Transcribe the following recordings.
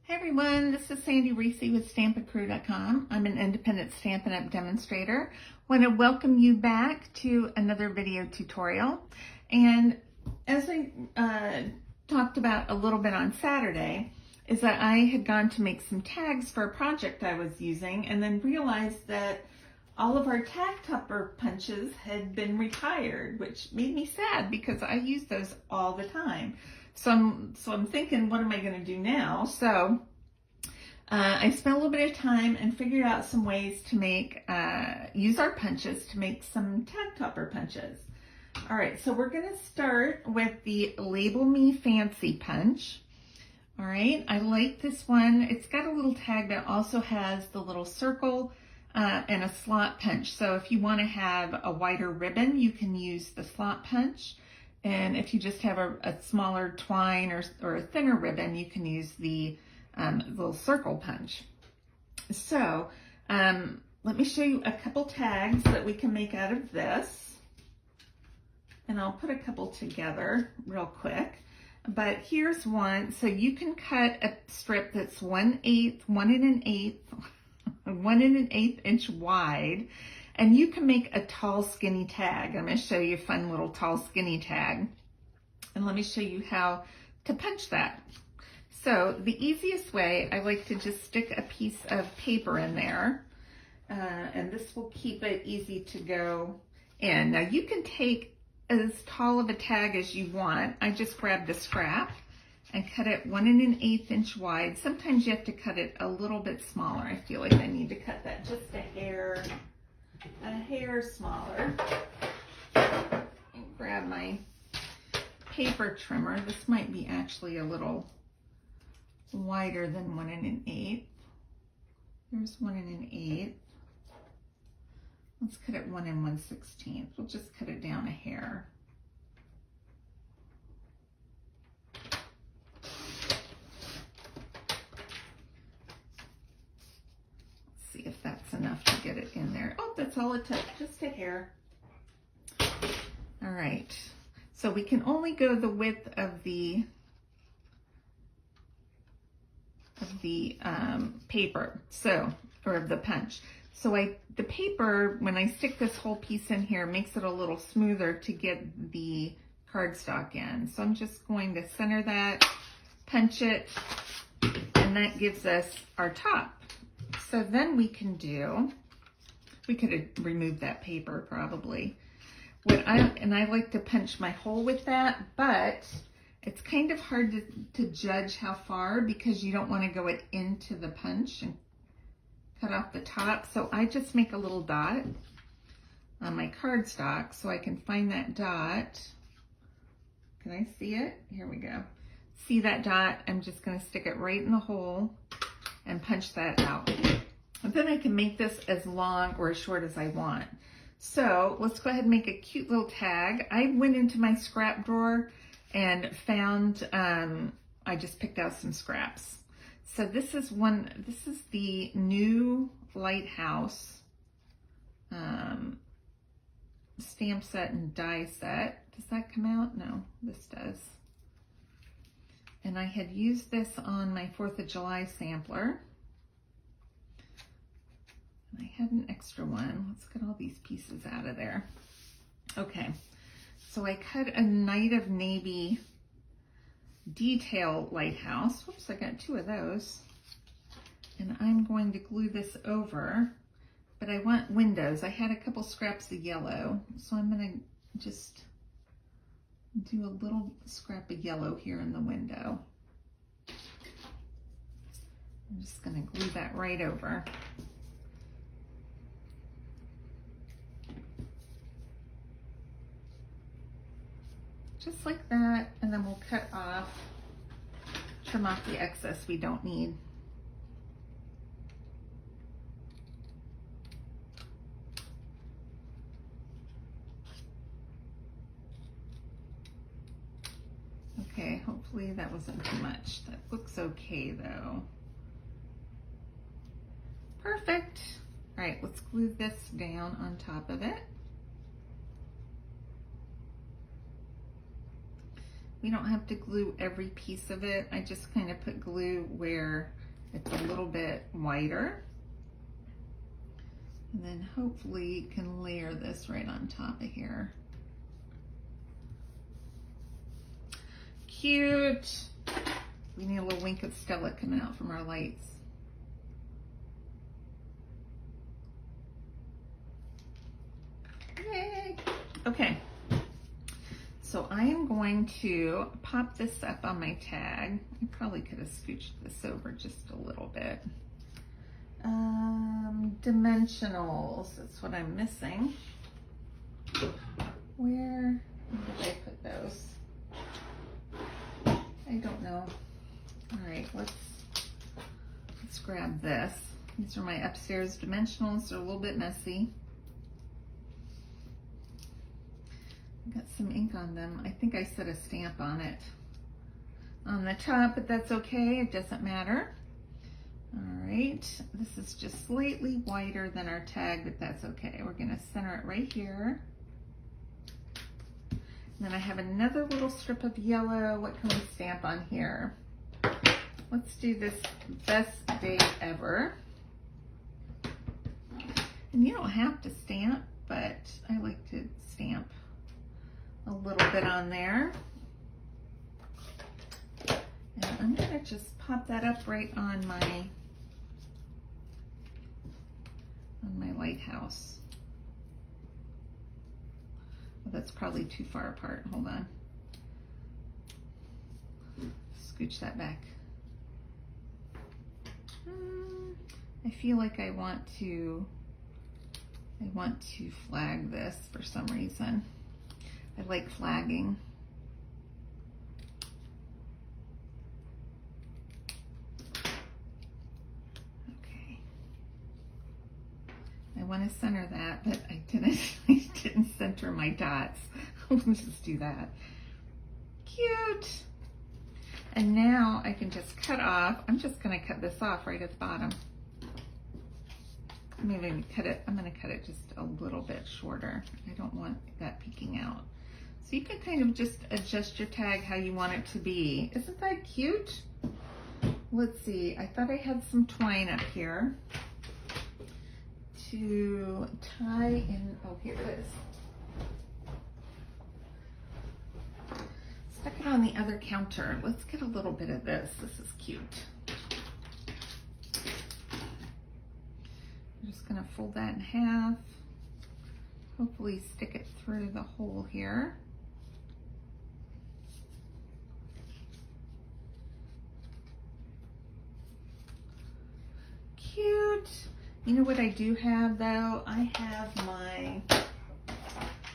Hey everyone, this is Sandy Reese with StampinCrew.com. I'm an independent Stampin' Up! Demonstrator. Want to welcome you back to another video tutorial. And as I talked about a little bit on Saturday, is that I had gone to make some tags for a project I was using and then realized that all of our tag tupper punches had been retired, which made me sad because I use those all the time. So I'm thinking, what am I going to do now? So I spent a little bit of time and figured out some ways to make, use our punches to make some tag topper punches. All right, so we're going to start with the Label Me Fancy punch. All right, I like this one. It's got a little tag that also has the little circle and a slot punch. So if you want to have a wider ribbon, you can use the slot punch. And if you just have a smaller twine or a thinner ribbon, you can use the little circle punch. So let me show you a couple tags that we can make out of this. And I'll put a couple together real quick. But here's one. So you can cut a strip that's 1/8 inch wide. And you can make a tall, skinny tag. I'm going to show you a fun little tall, skinny tag. And let me show you how to punch that. So the easiest way, I like to just stick a piece of paper in there. And this will keep it easy to go in. Now you can take as tall of a tag as you want. I just grabbed a scrap and cut it 1/8 inch wide. Sometimes you have to cut it a little bit smaller. I feel like I need to cut that just a hair smaller. And grab my paper trimmer. This might be actually a little wider than 1/8. There's 1/8. Let's cut it 1 1/16. We'll just cut it down a hair. See if that's enough to get it in there. Oh, that's all it took, just a hair. All right, so we can only go the width of the paper, or of the punch. So the paper, when I stick this whole piece in here, makes it a little smoother to get the cardstock in. So I'm just going to center that, punch it, and that gives us our top. So then we could have removed that paper probably. And I like to punch my hole with that, but it's kind of hard to judge how far because you don't want to go into the punch and cut off the top. So I just make a little dot on my cardstock so I can find that dot. Can I see it? Here we go. See that dot? I'm just going to stick it right in the hole and punch that out. And then I can make this as long or as short as I want. So let's go ahead and make a cute little tag. I went into my scrap drawer and found, I just picked out some scraps. So this is the new Lighthouse stamp set and die set. Does that come out? No, this does. And I had used this on my 4th of July sampler. And I had an extra one. Let's get all these pieces out of there. Okay, so I cut a Night of Navy detail lighthouse. Whoops, I got 2 of those. And I'm going to glue this over, but I want windows. I had a couple scraps of yellow, so I'm going to just do a little scrap of yellow here in the window. I'm just going to glue that right over. Just like that, and then we'll trim off the excess we don't need. Okay, hopefully that wasn't too much. That looks okay though. Perfect. All right, let's glue this down on top of it. We don't have to glue every piece of it. I just kind of put glue where it's a little bit wider. And then hopefully you can layer this right on top of here. Cute. We need a little wink of Stella coming out from our lights. Yay. Okay. So I am going to pop this up on my tag. I probably could have scooched this over just a little bit. Dimensionals, that's what I'm missing. Where did I put those? I don't know. All right, let's grab this. These are my upstairs dimensionals. They're a little bit messy. Got some ink on them. I think I set a stamp on it on the top, but that's okay. It doesn't matter. All right, this is just slightly wider than our tag, but that's okay. We're gonna center it right here. And then I have another little strip of yellow. What can we stamp on here? Let's do this best day ever. And you don't have to stamp, but I like to stamp a little bit on there. And I'm gonna just pop that up right on my lighthouse. Oh, that's probably too far apart. Hold on. Scooch that back. I feel like I want to flag this for some reason. I like flagging. Okay. I want to center that, but I didn't center my dots. Let's just do that. Cute. And now I can just cut off. I'm just going to cut this off right at the bottom. Maybe cut it. I'm going to cut it just a little bit shorter. I don't want that peeking out. So you can kind of just adjust your tag how you want it to be. Isn't that cute? Let's see. I thought I had some twine up here to tie in. Oh, here it is. Stuck it on the other counter. Let's get a little bit of this. This is cute. I'm just going to fold that in half. Hopefully stick it through the hole here. Cute. You know what I do have though? I have my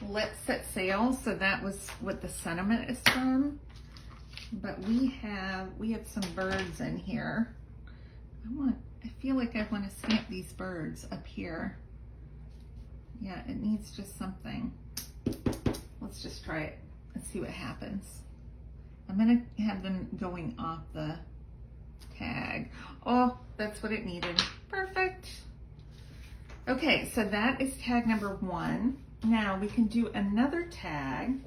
Let's Set Sail, so that was what the sentiment is from. But we have some birds in here. I feel like I want to stamp these birds up here. Yeah, it needs just something. Let's just try it and see what happens. I'm gonna have them going off the tag. Oh, that's what it needed. Perfect. Okay, so that is tag number 1. Now we can do another tag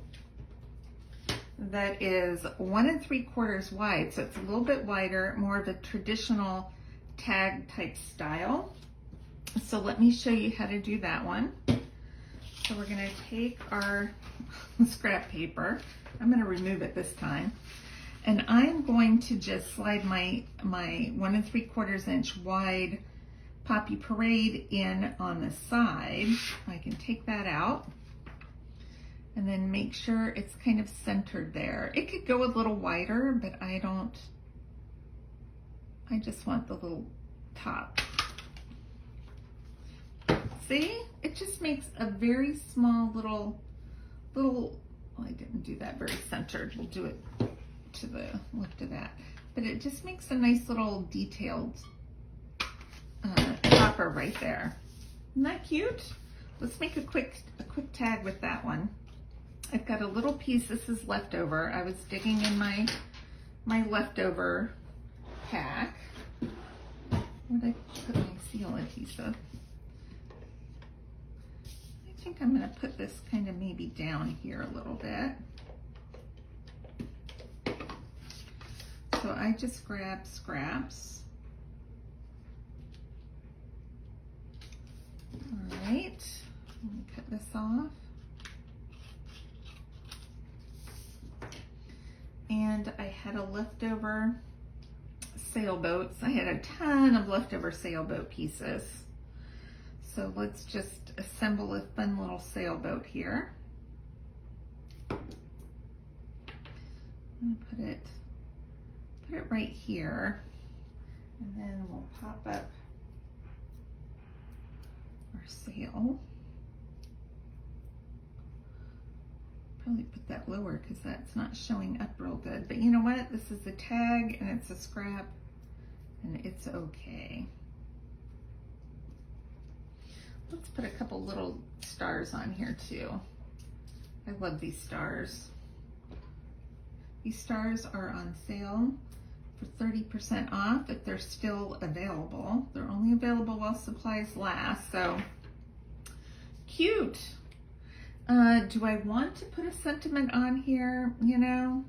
that is 1 3/4 wide. So it's a little bit wider, more of a traditional tag type style. So let me show you how to do that one. So we're gonna take our scrap paper. I'm gonna remove it this time. And I'm going to just slide my 1 3/4 inch wide Poppy Parade in on the side. I can take that out and then make sure it's kind of centered there. It could go a little wider, but I just want the little top. See? It just makes a very small little, well, I didn't do that very centered. We'll do it to the left of that. But it just makes a nice little detailed topper right there. Isn't that cute? Let's make a quick tag with that one. I've got a little piece. This is leftover. I was digging in my leftover pack. Where did I put my seal adhesive? I think I'm going to put this kind of maybe down here a little bit. So I just grab scraps. All right, let me cut this off. And I had a leftover sailboats. I had a ton of leftover sailboat pieces. So let's just assemble a fun little sailboat here. I'm gonna put it right here, and then we'll pop up our sail. Probably put that lower because that's not showing up real good. But you know what? This is a tag and it's a scrap and it's okay. Let's put a couple little stars on here too. I love these stars. These stars are on sale for 30% off if they're still available. They're only available while supplies last, so cute. Do I want to put a sentiment on here? You know,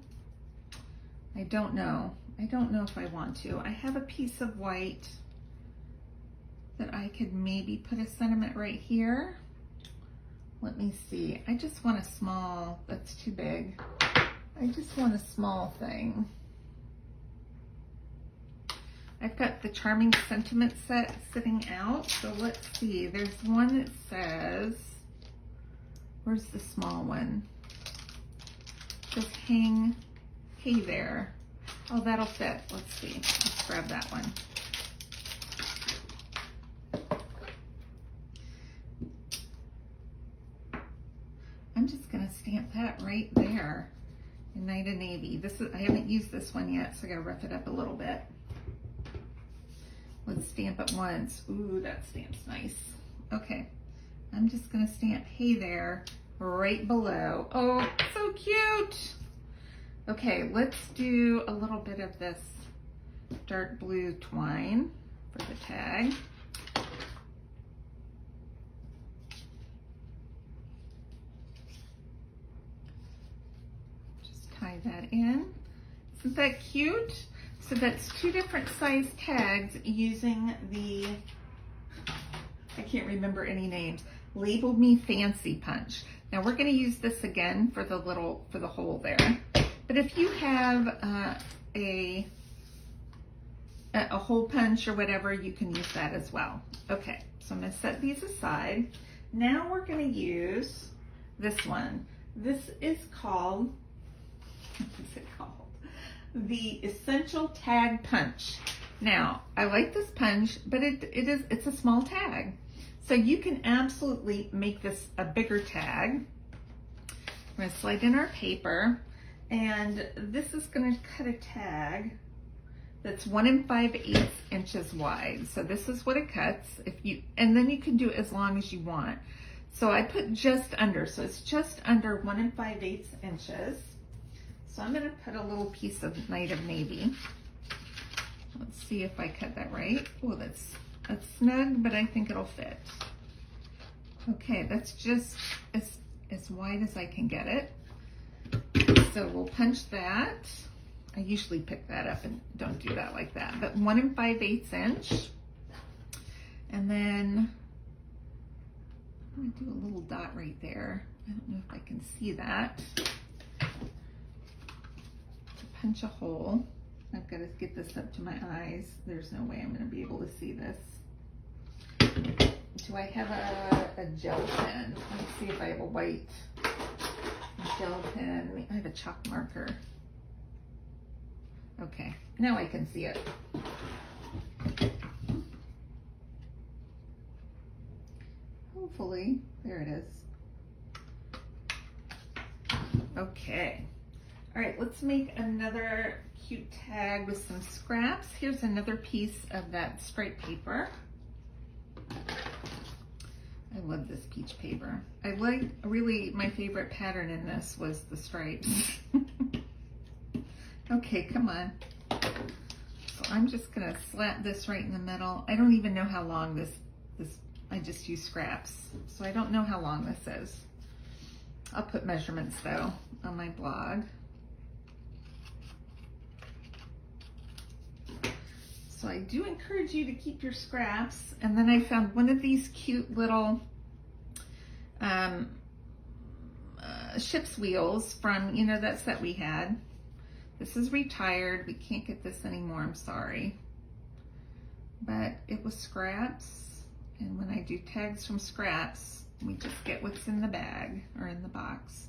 I don't know. I don't know if I want to. I have a piece of white that I could maybe put a sentiment right here. Let me see. I just want a small, that's too big. I just want a small thing. I've got the Charming Sentiment set sitting out. So let's see. There's one that says, where's the small one? It says hang, hey there. Oh, that'll fit. Let's see. Let's grab that one. I'm just gonna stamp that right there in Night of Navy. This is, I haven't used this one yet, so I gotta rough it up a little bit. Let's stamp it once. Ooh, that stamp's nice. Okay, I'm just gonna stamp hey there right below. Oh, so cute. Okay, let's do a little bit of this dark blue twine for the tag. Just tie that in. Isn't that cute? So that's two different size tags using the, I can't remember any names, Label Me Fancy Punch. Now we're going to use this again for the little, for the hole there. But if you have a hole punch or whatever, you can use that as well. Okay, so I'm going to set these aside. Now we're going to use this one. This is called, what is it called? The Essential Tag Punch. Now, I like this punch, but it's a small tag. So you can absolutely make this a bigger tag. We're going to slide in our paper, and this is going to cut a tag that's 1 5/8 inches wide. So this is what it cuts. And then you can do it as long as you want. So I put just under, so it's just under 1 5/8 inches. So I'm going to put a little piece of Night of Navy. Let's see if I cut that right. Oh, that's snug, but I think it'll fit. Okay, that's just as wide as I can get it. So we'll punch that. I usually pick that up and don't do that like that, but 1 5/8 inch. And then I'm gonna do a little dot right there. I don't know if I can see that. To punch a hole. I've got to get this up to my eyes. There's no way I'm going to be able to see this. Do I have a gel pen? Let's see if I have a white gel pen. I have a chalk marker. Okay, now I can see it. Hopefully, there it is. Okay. All right, let's make another cute tag with some scraps. Here's another piece of that stripe paper. I love this peach paper. I like, really, my favorite pattern in this was the stripes. Okay, come on. So I'm just gonna slap this right in the middle. I don't even know how long this I just use scraps. So I don't know how long this is. I'll put measurements though on my blog. So I do encourage you to keep your scraps. And then I found one of these cute little ship's wheels from, you know, that set we had. This is retired. We can't get this anymore, I'm sorry. But it was scraps. And when I do tags from scraps, we just get what's in the bag or in the box.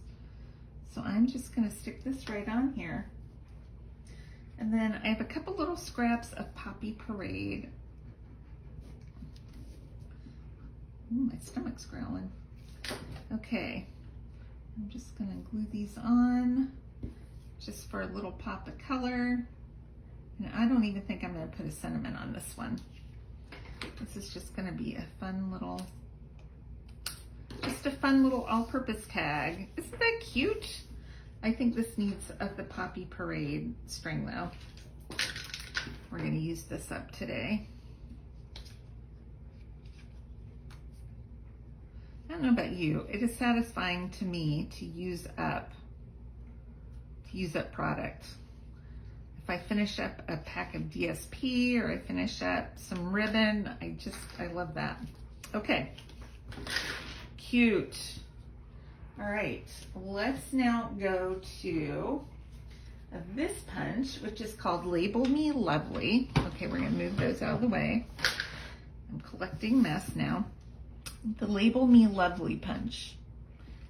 So I'm just gonna stick this right on here. And then I have a couple little scraps of Poppy Parade. Ooh, my stomach's growling. Okay, I'm just gonna glue these on just for a little pop of color. And I don't even think I'm gonna put a sentiment on this one. This is just gonna be a fun little, all-purpose tag. Isn't that cute? I think this needs the Poppy Parade string though. We're gonna use this up today. I don't know about you, it is satisfying to me to use up product. If I finish up a pack of DSP or I finish up some ribbon, I love that. Okay, cute. All right, let's now go to this punch, which is called Label Me Lovely. Okay, we're gonna move those out of the way. I'm collecting mess now. The Label Me Lovely punch.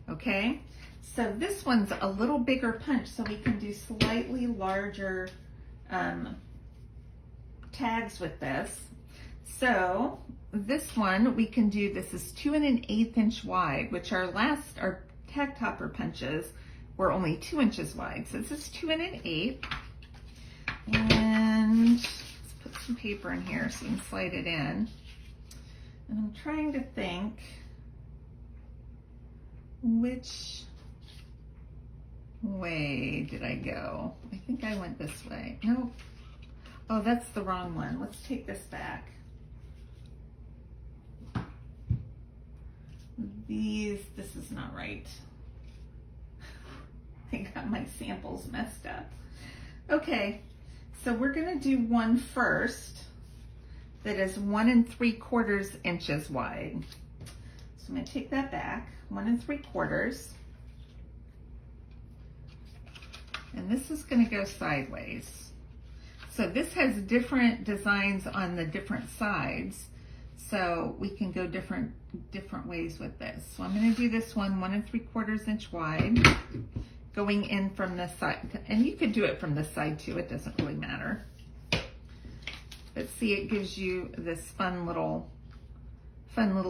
Okay, so this one's a little bigger punch, so we can do slightly larger tags with this. So this one we can do, this is 2 1/8 inch wide, which our tag topper punches were only 2 inches wide. So this is 2 1/8. And let's put some paper in here so you can slide it in. And I'm trying to think which way did I go? I think I went this way. Nope. Oh, that's the wrong one. Let's take this back. This is not right. I got my samples messed up. Okay, so we're gonna do one first that is 1 3/4 inches wide. So I'm gonna take that back, 1 3/4. And this is gonna go sideways. So this has different designs on the different sides. So we can go different ways with this. So I'm gonna do this one 1 3/4 inch wide, going in from this side. And you could do it from this side too, it doesn't really matter. But see, it gives you this fun little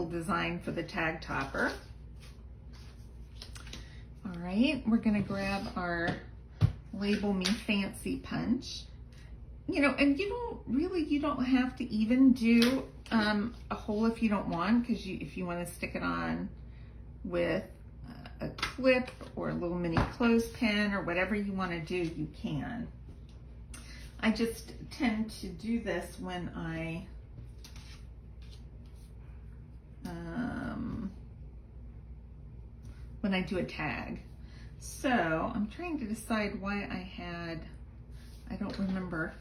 design for the tag topper. All right, we're gonna grab our Label Me Fancy punch. You know, and you don't have to even do a hole if you don't want, because if you want to stick it on with a clip or a little mini clothespin or whatever you want to do, you can. I just tend to do this when I do a tag. So I'm trying to decide why I don't remember.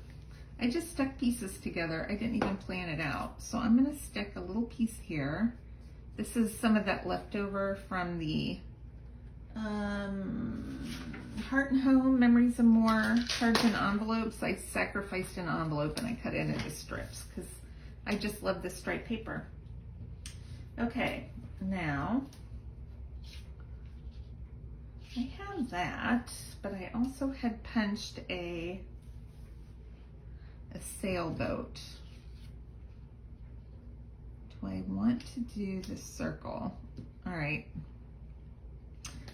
I just stuck pieces together. I didn't even plan it out. So I'm gonna stick a little piece here. This is some of that leftover from the Heart and Home, Memories and More cards and envelopes. I sacrificed an envelope and I cut it into strips because I just love this striped paper. Okay, now I have that, but I also had punched a sailboat. Do I want to do the circle? All right.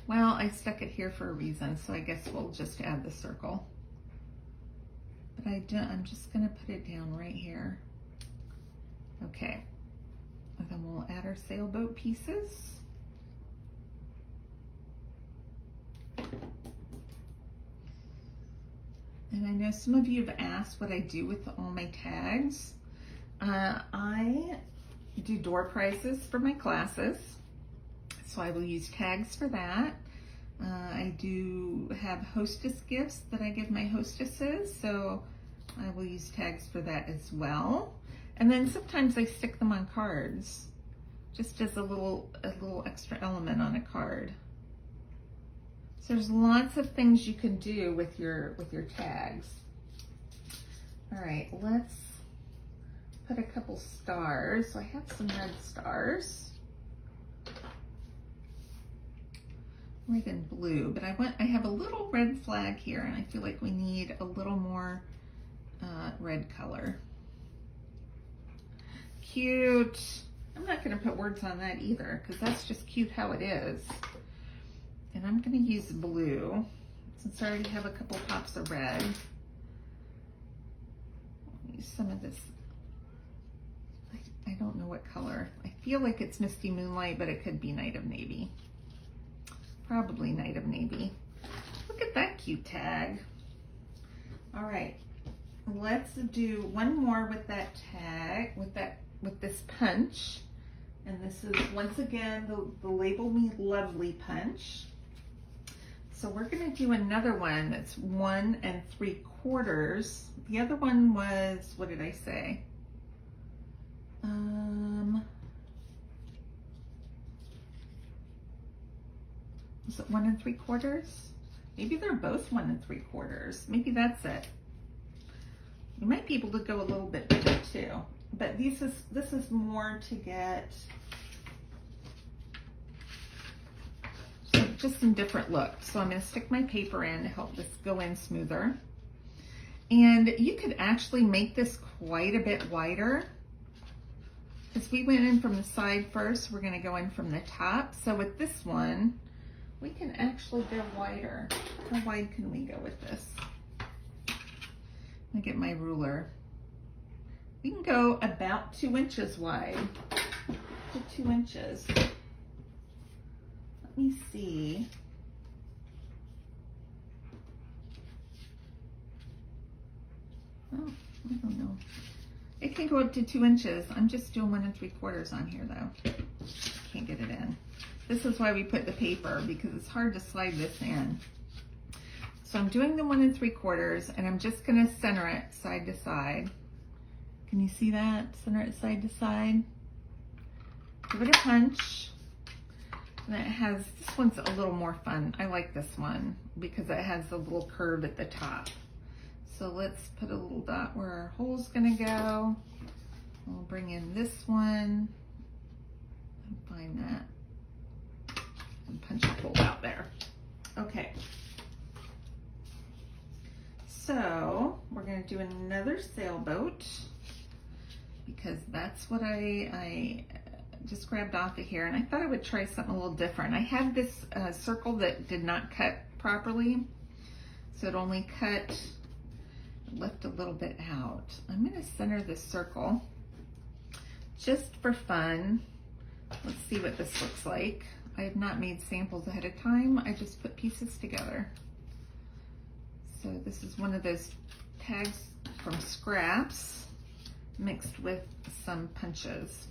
Well, I stuck it here for a reason, so I guess we'll just add the circle. But I'm just gonna put it down right here. Okay. And then we'll add our sailboat pieces. And I know some of you have asked what I do with all my tags. I do door prizes for my classes, so I will use tags for that. I do have hostess gifts that I give my hostesses, so I will use tags for that as well. And then sometimes I stick them on cards, just as a little extra element on a card. So there's lots of things you can do with your tags. All right, let's put a couple stars. So I have some red stars. Red and blue, but I have a little red flag here, and I feel like we need a little more red color. Cute. I'm not going to put words on that either, because that's just cute how it is. And I'm going to use blue, since I already have a couple pops of red. I'll use some of this. I don't know what color. I feel like it's Misty Moonlight, but it could be Night of Navy. Probably Night of Navy. Look at that cute tag. All right, let's do one more with that tag, with this punch. And this is, once again, the Label Me Lovely punch. So we're gonna do another one that's 1 3/4. The other one was, what did I say? Was it 1 3/4? Maybe they're both 1 3/4. Maybe that's it. You might be able to go a little bit bigger too, but this is more to get just some different looks. So I'm going to stick my paper in to help this go in smoother. And you could actually make this quite a bit wider, because we went in from the side first. We're going to go in from the top. So with this one, we can actually go wider. How wide can we go with this? Let me get my ruler. We can go about 2 inches wide to 2 inches. Let me see. Oh, I don't know. It can go up to 2 inches. I'm just doing 1 3/4 on here though. Can't get it in. This is why we put the paper, because it's hard to slide this in. So I'm doing the 1 3/4, and I'm just gonna center it side to side. Can you see that? Center it side to side. Give it a punch. And it has, this one's a little more fun. I like this one because it has a little curve at the top. So let's put a little dot where our hole's gonna go. We'll bring in this one and find that and punch a hole out there. Okay. So we're gonna do another sailboat, because that's what I just grabbed off of here, and I thought I would try something a little different. I had this circle that did not cut properly, so it only cut, left a little bit out. I'm gonna center this circle just for fun. Let's see what this looks like. I have not made samples ahead of time. I just put pieces together. So this is one of those tags from scraps mixed with some punches.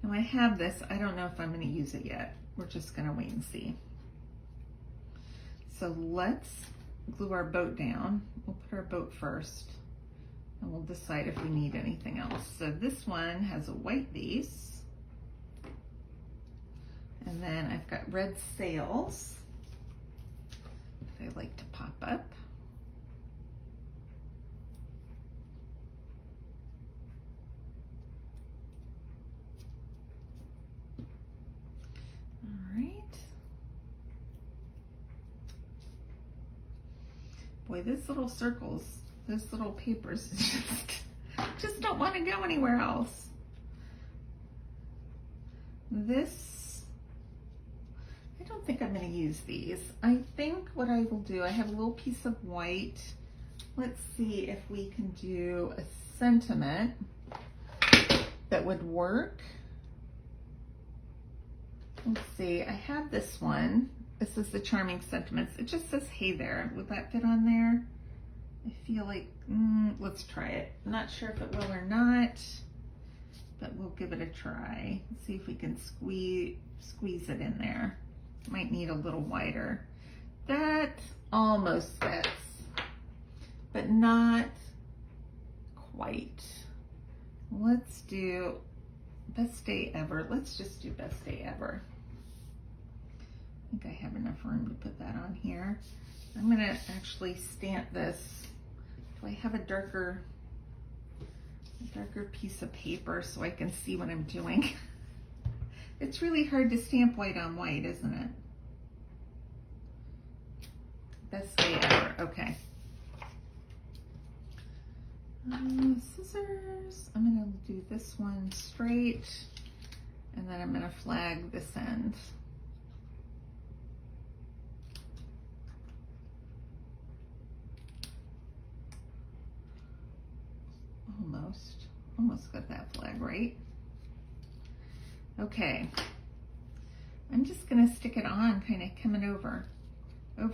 Now I have this, I don't know if I'm going to use it yet. We're just going to wait and see. So let's glue our boat down. We'll put our boat first, and we'll decide if we need anything else. So this one has a white base, and then I've got red sails that I like to pop up. Boy, these little circles, those little papers just don't want to go anywhere else. This, I don't think I'm going to use these. I think what I will do, I have a little piece of white. Let's see if we can do a sentiment that would work. Let's see, I have this one. This is the Charming Sentiments. It just says, hey there. Would that fit on there? I feel like, let's try it. I'm not sure if it will or not, but we'll give it a try. Let's see if we can squeeze it in there. Might need a little wider. That almost fits. but not quite. Let's do best day ever. Let's just do best day ever. I think I have enough room to put that on here. I'm gonna actually stamp this. Do I have a darker piece of paper so I can see what I'm doing? It's really hard to stamp white on white, isn't it? Best day ever, okay. Scissors, I'm gonna do this one straight, and then I'm gonna flag this end. Almost got that flag right. Okay, I'm just gonna stick it on, kind of coming over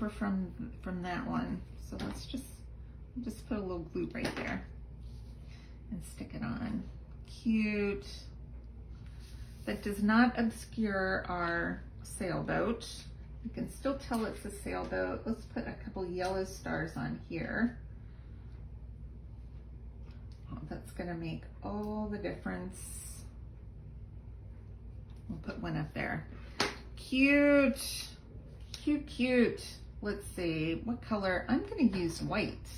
from that one. So let's just put a little glue right there and stick it on. Cute. That does not obscure our sailboat. You can still tell it's a sailboat. Let's put a couple yellow stars on here. Oh, that's gonna make all the difference. We'll put one up there. Cute, cute, cute. Let's see, what color? I'm gonna use white.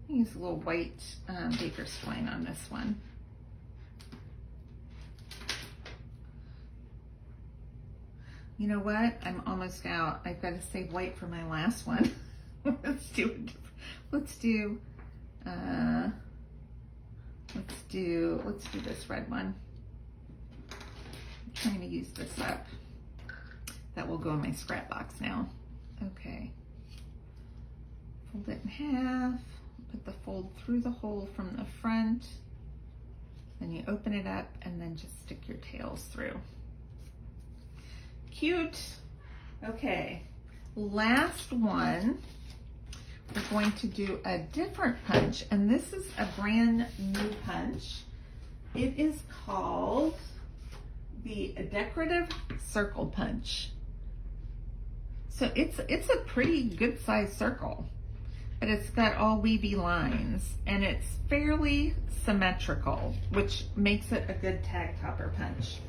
I'm gonna use a little white baker's twine on this one. You know what? I'm almost out. I've got to save white for my last one. Let's do this red one. I'm trying to use this up. That will go in my scrap box now. Okay. Fold it in half. Put the fold through the hole from the front. Then you open it up and then just stick your tails through. Cute. Okay. Last one. We're going to do a different punch, and this is a brand new punch. It is called the Decorative Circle Punch. So it's a pretty good sized circle, but it's got all weavy lines, and it's fairly symmetrical, which makes it a good tag topper punch.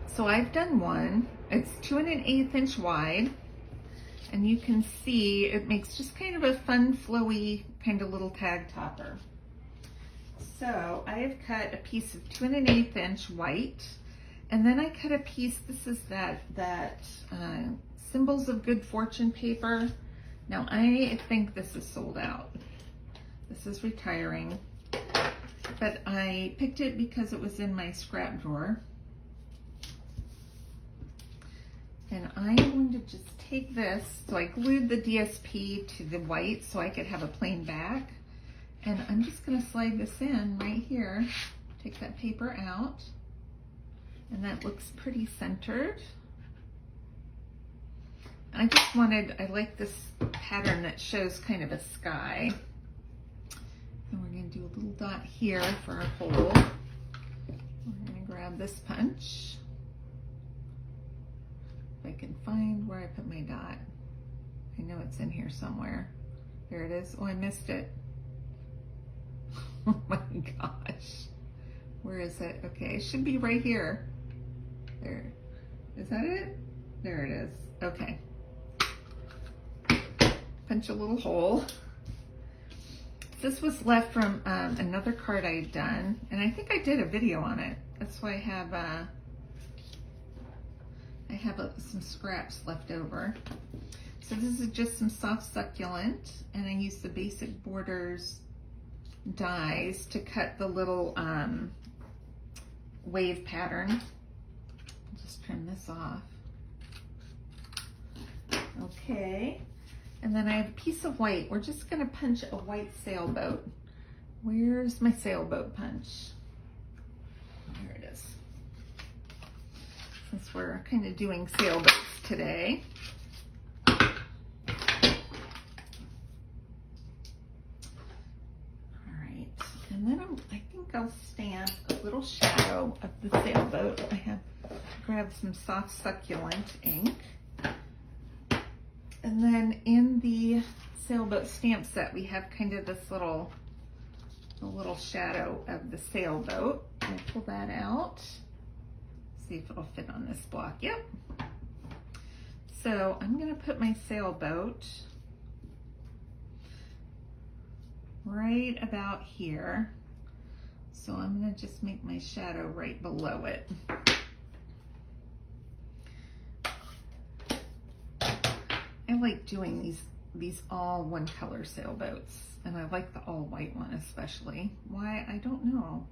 So I've done one. It's 2 1/8 inch wide. And you can see it makes just kind of a fun, flowy, kind of little tag topper. So I have cut a piece of 2 1/8 inch white, and then I cut a piece, this is that Symbols of Good Fortune paper. Now I think this is sold out. This is retiring, but I picked it because it was in my scrap drawer. And I'm going to just take this, so I glued the DSP to the white so I could have a plain back. And I'm just gonna slide this in right here. Take that paper out. And that looks pretty centered. I like this pattern that shows kind of a sky. And we're gonna do a little dot here for our hole. We're gonna grab this punch. I can find where I put my dot. I know it's in here somewhere. There it is. Oh, I missed it. Oh my gosh. Where is it? Okay, it should be right here. There. Is that it? There it is. Okay. Punch a little hole. This was left from another card I had done, and I think I did a video on it. That's why I have some scraps left over. So this is just some soft succulent, and I used the Basic Borders dies to cut the little wave pattern. I'll just trim this off. Okay, and then I have a piece of white. We're just gonna punch a white sailboat. Where's my sailboat punch? There it is. Since we're kind of doing sailboats today. All right, and then I think I'll stamp a little shadow of the sailboat. I have grabbed some soft succulent ink. And then in the sailboat stamp set, we have kind of this little shadow of the sailboat. I'll pull that out. See if it'll fit on this block. Yep. So I'm going to put my sailboat right about here. So I'm going to just make my shadow right below it. I like doing these all one color sailboats, and I like the all white one especially. Why, I don't know.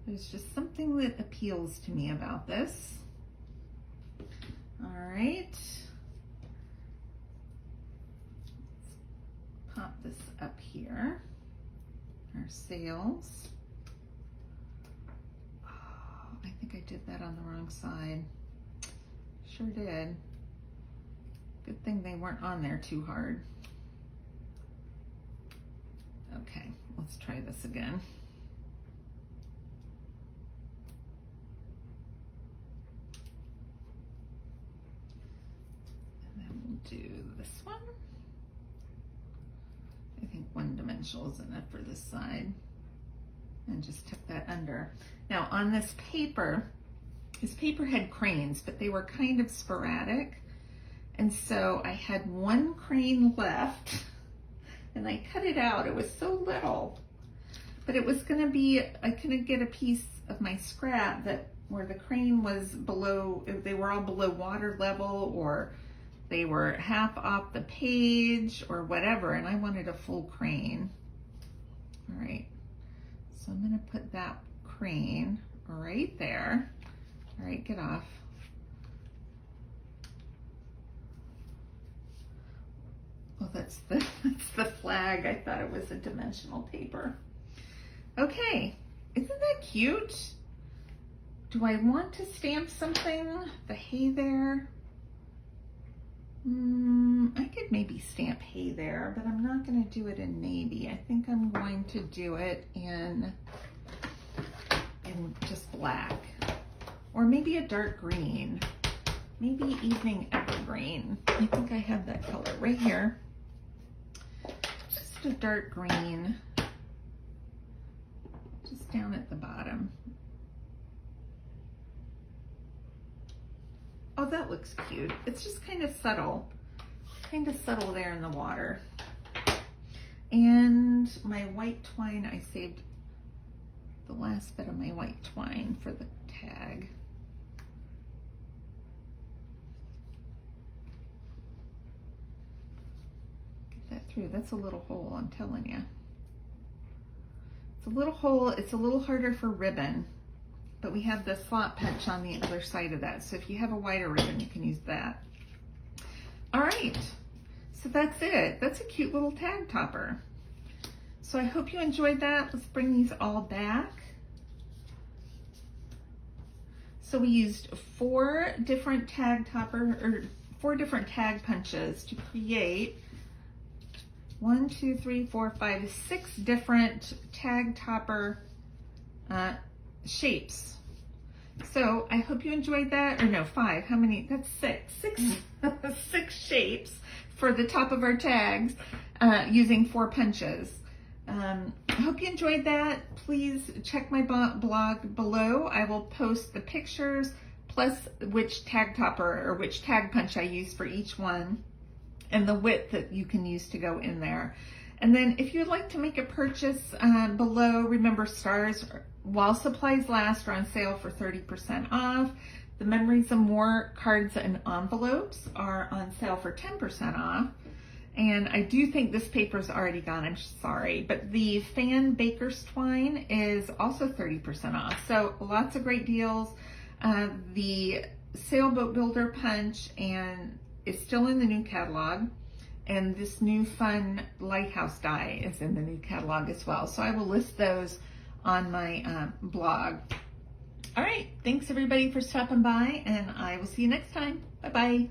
There's just something that appeals to me about this. All right. Let's pop this up here. Our sails. Oh, I think I did that on the wrong side. Sure did. Good thing they weren't on there too hard. Okay, let's try this again. And then we'll do this one. I think one dimensional is enough for this side. And just tuck that under. Now on this paper had cranes, but they were kind of sporadic. And so I had one crane left and I cut it out. It was so little, but it was gonna be, I couldn't get a piece of my scrap that where the crane was below, they were all below water level, or they were half off the page or whatever. And I wanted a full crane. All right, so I'm gonna put that crane right there. All right, get off. Oh, that's the flag. I thought it was a dimensional paper. Okay, isn't that cute? Do I want to stamp something? The hay there? I could maybe stamp hay there, but I'm not going to do it in navy. I think I'm going to do it in just black, or maybe a dark green. Maybe evening evergreen. I think I have that color right here. Just a dark green, just down at the bottom. Oh, that looks cute. It's just kind of subtle there in the water. And my white twine, I saved the last bit of my white twine for the tag. That through. That's a little hole, I'm telling you. It's a little hole. It's a little harder for ribbon, but we have the slot punch on the other side of that. So if you have a wider ribbon, you can use that. All right, so that's it. That's a cute little tag topper. So I hope you enjoyed that. Let's bring these all back. So we used four different tag punches to create 1, 2, 3, 4, 5, 6 different tag topper shapes. So I hope you enjoyed that. Or no, 5. How many? That's 6. 6 shapes for the top of our tags using 4 punches. I hope you enjoyed that. Please check my blog below. I will post the pictures plus which tag topper or which tag punch I use for each one, and the width that you can use to go in there. And then if you'd like to make a purchase below, remember stars while supplies last are on sale for 30% off. The Memories of More cards and envelopes are on sale for 10% off. And I do think this paper's already gone, I'm sorry, but the Fan Baker's Twine is also 30% off. So lots of great deals. The Sailboat Builder Punch is still in the new catalog, and this new fun lighthouse die is in the new catalog as well. So I will list those on my blog. All right, thanks everybody for stopping by, and I will see you next time. Bye-bye.